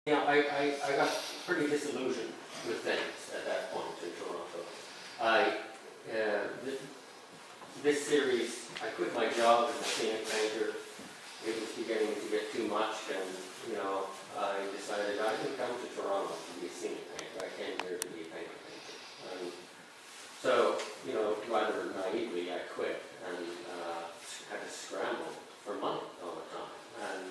I got pretty disillusioned with things at that point in Toronto. This series, I quit my job as a scenic painter. It was beginning to get too much, and I decided I didn't come to Toronto to be a scenic painter. I came here to be a painter. And so, rather naively, I quit and had to scramble for money all the time. And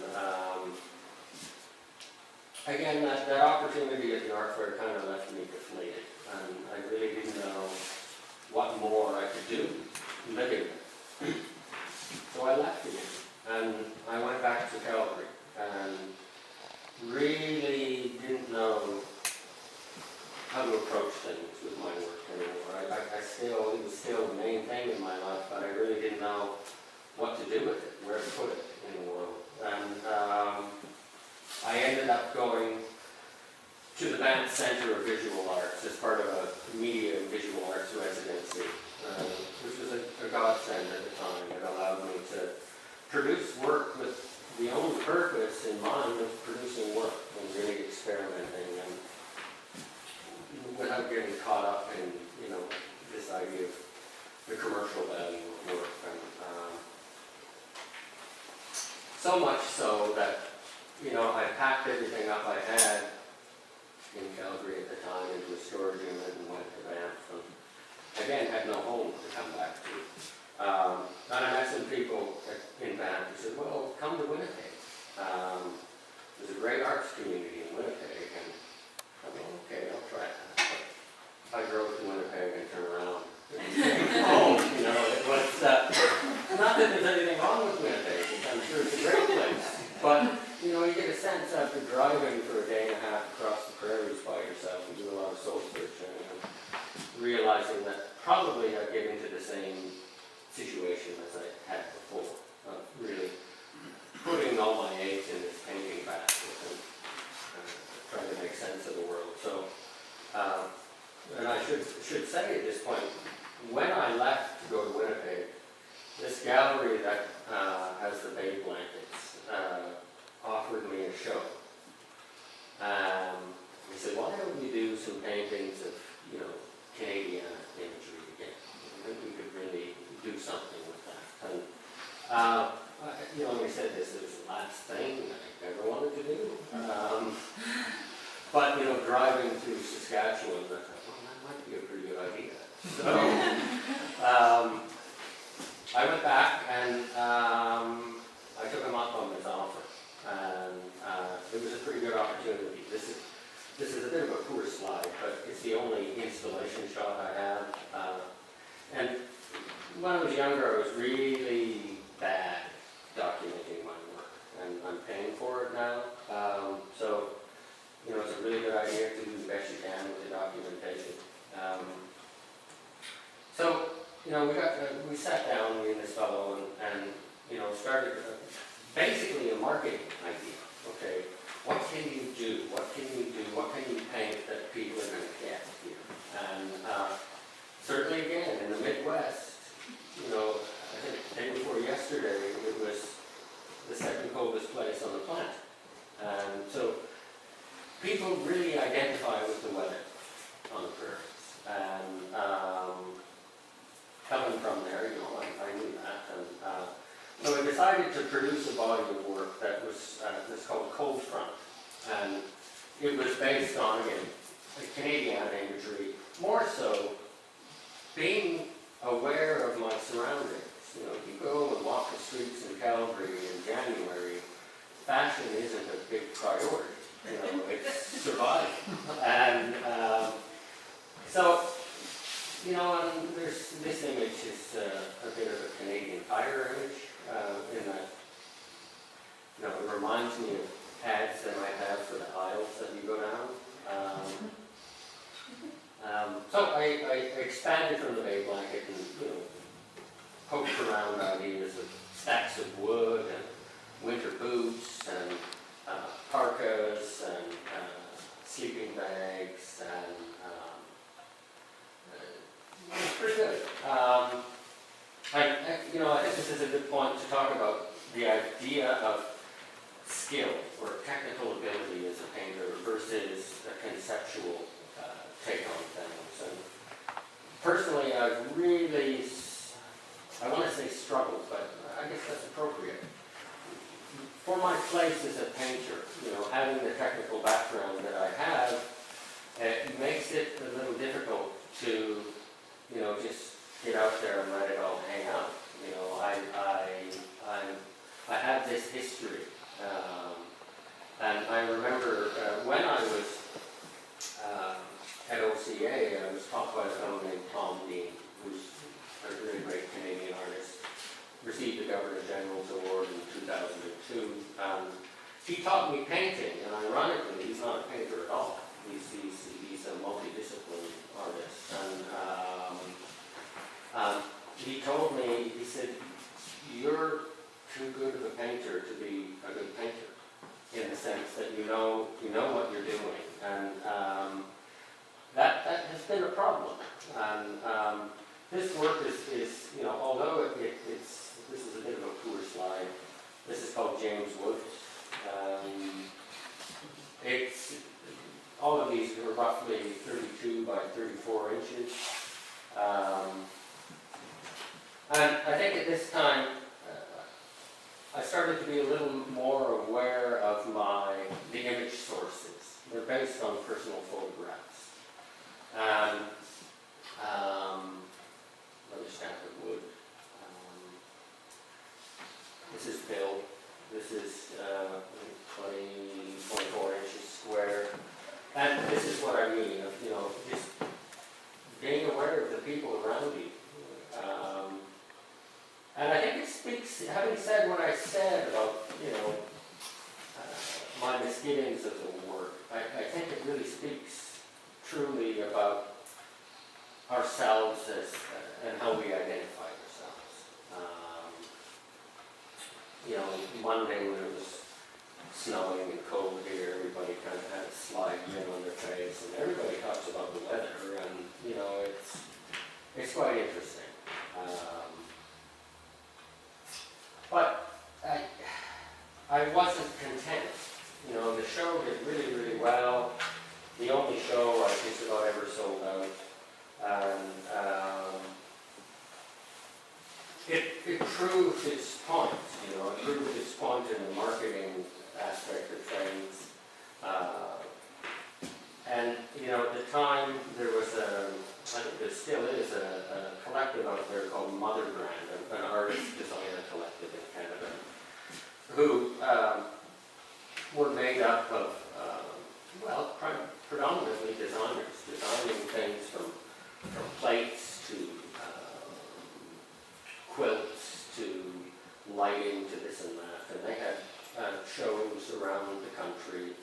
again, that opportunity at the art fair kind of left me deflated, and I really didn't know what more I could do living there. So I left again, and I went back to Calgary, and really didn't know how to approach things with my work anymore. It was still the main thing in my life, but I really didn't know what to do with it, where to put it in the world. And I ended up going to the Banff Centre of Visual Arts as part of a media and visual arts residency, which was a godsend at the time. It allowed me to produce work with the only purpose in mind of producing work and really experimenting, and without getting caught up in this idea of the commercial value of work. And so much so that I packed everything up I had in Calgary at the time into a storage unit and went to Banff, and again had no home to come back to. And I met some people in Banff who said, well, come to Winnipeg. There's a great arts community in Winnipeg, and I thought, okay, I'll try that. But I drove to Winnipeg and turned around and came home. It was not that there's anything wrong with Winnipeg. I'm sure it's a great place, but you get a sense after driving for a day and a half across the prairies by yourself and do a lot of soul searching and realizing that probably I'd get into the same situation as I had before, of really putting all my eggs in this painting basket and trying to make sense of the world. So, and I should say at this point, when I left to go to Winnipeg, this gallery that has the bay blankets offered me a show. He said, why don't we do some paintings of, Canadian imagery again? I think we could really do something with that. And, when we said this, it was the last thing I ever wanted to do. But, driving through Saskatchewan, I thought, well, that might be a pretty good idea. So, I went back and I took him up on his offer. And it was a pretty good opportunity. This is a bit of a poor slide, but it's the only installation shot I have. And when I was younger, I was really bad documenting my work, and I'm paying for it now. So, it's a really good idea to do the best you can with the documentation. So, we sat down, me and this fellow, and started basically a marketing idea. Okay, what can you do? What can you do? What can you paint that people are going to get here? And certainly, again, in the Midwest, I think the day before yesterday, it was the second coldest place on the planet. And so people really identify with the weather on the prairies. And coming from there, I knew that. And so I decided to produce a body of work that was called Cold Front. And it was based on, again, the Canadian imagery, more so being aware of my surroundings. If you go and walk the streets in Calgary in January, fashion isn't a big priority. It's surviving. And so, and there's this image is a bit of a Canadian Tire image, in that, it reminds me of ads they might have for the aisles that you go down. So I expanded from the bay blanket and, poked around ideas of stacks of wood and winter boots and parkas and sleeping bags, and it was pretty good. I think this is a good point to talk about the idea of skill or technical ability as a painter I've really, I want to say struggled, but I guess that's appropriate. For my place as a painter, having the technical background that I have, it makes it a little difficult to, just get out there and let it all hang out. I have this history, and I remember when I was at OCA, I was taught by a fellow named Tom Dean, who's a really great Canadian artist, received the Governor General's Award in 2002. He taught me painting, and ironically, he's not a painter at all. He's a multidisciplinary artist. And he told me, he said, "You're too good of a painter to be a good painter, in the sense that you know what you're doing." And that has been a problem. And this work is although this is a bit of a poor slide. This is called James Wood. All of these are roughly 32 by 34 inches. And I think at this time, I started to be a little more aware of the image sources. They're based on personal photographs. And another stamp of wood. This is Bill. This is 24 inches square. And this is what I mean of, just being aware of the people around you. And I think it speaks, having said what I said about, my misgivings of the work, I think it really speaks truly about ourselves and how we identify ourselves. Monday when it was snowing and cold here, everybody kind of had a sly grin on their face, and everybody talks about the weather, and it's quite interesting. But I wasn't content. The show did really, really well. The only show I just about ever sold out. And it proved its point, it proved its point in the marketing aspect of things. And, at the time, there was I think there still is a collective out there called Mother Brand, an artist-designer collective in Canada, who were made up of, predominantly designers, designing things from plates to quilts to lighting to this and that. And they had shows around the country,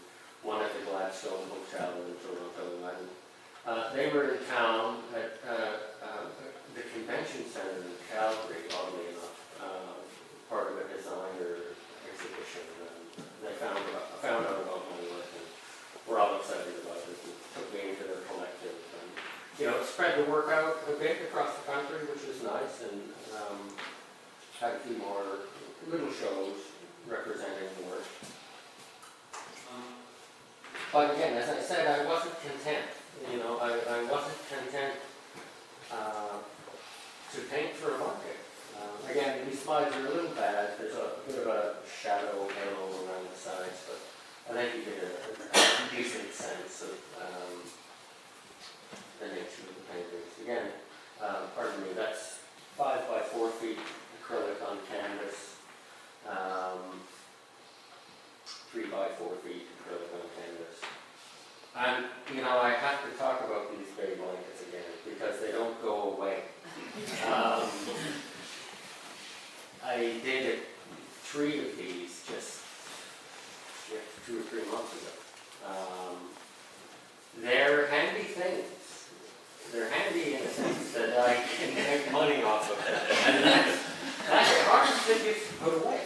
one at the Gladstone Hotel in Toronto, and they were in town at the convention center in Calgary, oddly enough, part of a designer exhibition. And they found out about my work, and were all excited about it, and took me into their collective. And, spread the work out a bit across the country, which was nice, and had a few more little shows representing the work. But again, as I said, I wasn't content. I wasn't content to paint for a market. Again, these slides are a little bad. There's a bit of a shadow halo around the sides, but I think you get a decent sense of the nature of the paintings. Again, pardon me, that's 5 by 4 feet acrylic on canvas, 3 by 4 feet acrylic on canvas. And, I have to talk about these bay blankets again, because they don't go away. I did 3 of these just 2 or 3 months ago. They're handy things. They're handy in the sense that I can make money off of it. And that's hard to just put away.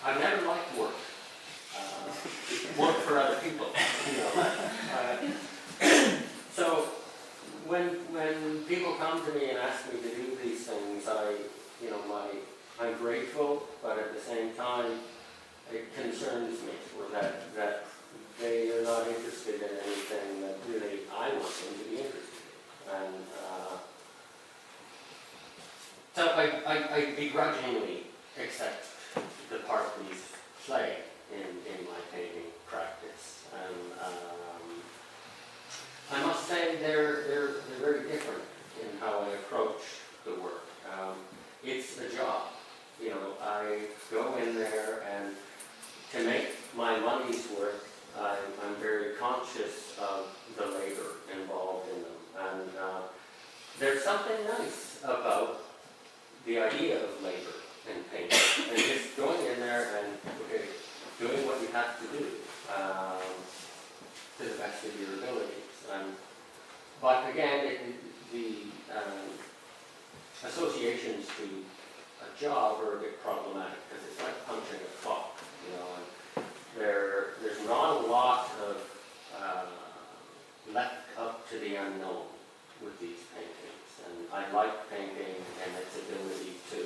I've never liked work. Work for other people. So when people come to me and ask me to do these things, I'm grateful, but at the same time, it concerns me that they are not interested in anything that really I want them to be interested in. And I begrudgingly accept the part these play in my painting practice. And I must say they're very different in how I approach the work. It's a job. You know, I go in there, and to make my money's worth, I'm very conscious of the labor involved in them. And there's something nice about the idea of labor in painting, and just going in there and doing what you have to do to the best of your abilities. But again, the associations to a job are a bit problematic, because it's like punching a clock, you know. And there's not a lot of left up to the unknown with these paintings, and I like painting and its ability to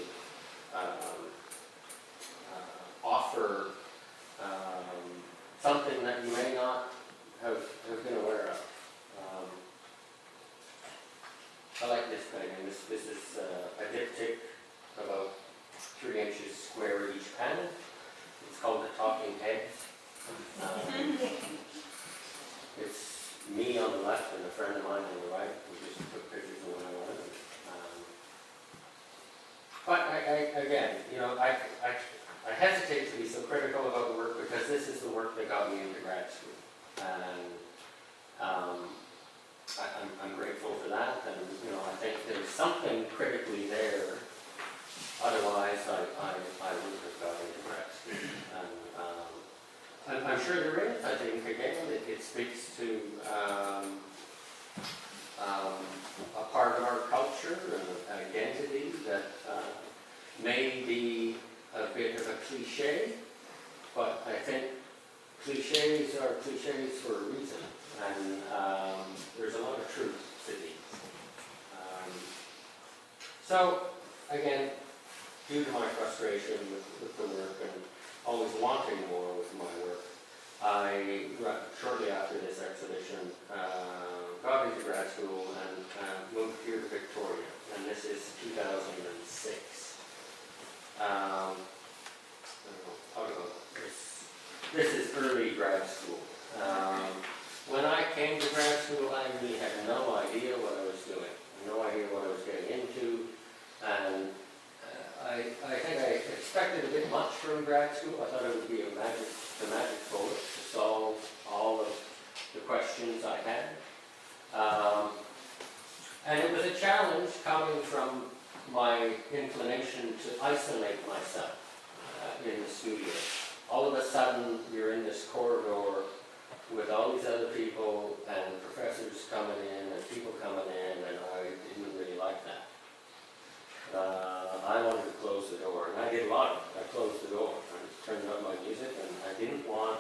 offer something that you may not have been aware of. I like this painting. This is a diptych about 3 inches square each panel. It's called The Talking Heads. It's me on the left and a friend of mine on the right. We just took pictures of one another. But again, you know, I hesitate to be so critical about the work, because this is the work that got me into grad school. And I'm grateful for that, and you know, I think there's something critically there. Otherwise, I wouldn't have got into grad school. And I'm sure there is. I think again, it speaks to a part of our culture and identity that may be a bit of a cliche, but I think cliches are cliches for a reason. And there's a lot of truth to these. So, again, due to my frustration with the work and always wanting more with my work, I, shortly after this exhibition, got into grad school and moved here to Victoria. And this is 2006. Talk about this. This is early grad school. When I came to grad school, I really had no idea what I was doing, no idea what I was getting into, and I think I expected a bit much from grad school. I thought it would be the magic bullet to solve all of the questions I had. And it was a challenge coming from my inclination to isolate myself in the studio. All of a sudden, you're in this corridor with all these other people and professors coming in and people coming in, and I didn't really like that. I wanted to close the door, and I did a lot of it. I closed the door and turned up my music, and I didn't want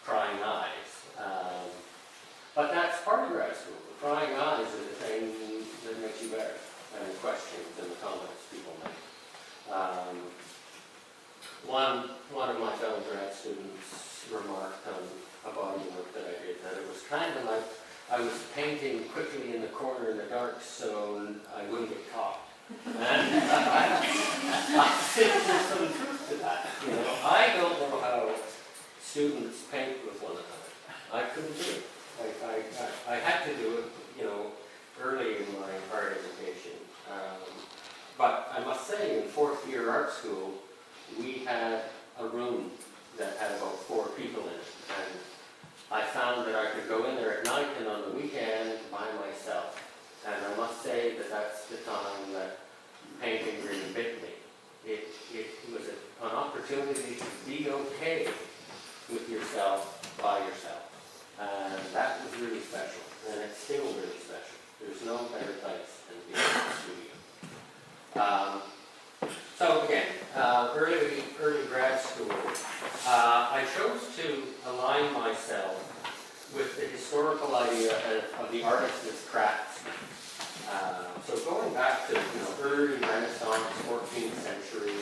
prying eyes. But that's part of grad school. The prying eyes are the thing that makes you better, and the questions and the comments people make. One of my fellow grad students remarked on a body of work that I did, that it was kind of like I was painting quickly in the corner in the dark so I wouldn't get caught. And I think there's some truth to that. You know, I don't know how students paint with one another. I couldn't do it. I had to do it, you know, early in my art education. But I must say, in 4th year art school, we had a room that had about 4 people in it. And I found that I could go in there at night and on the weekend by myself. And I must say that that's the time that painting really bit me. It was an opportunity to be okay with yourself by yourself. And that was really special. And it's still really special. There's no better place than being in the studio. So again, early grad school, I chose to align myself with the historical idea of the artist as craftsman. So going back to early Renaissance, 14th century,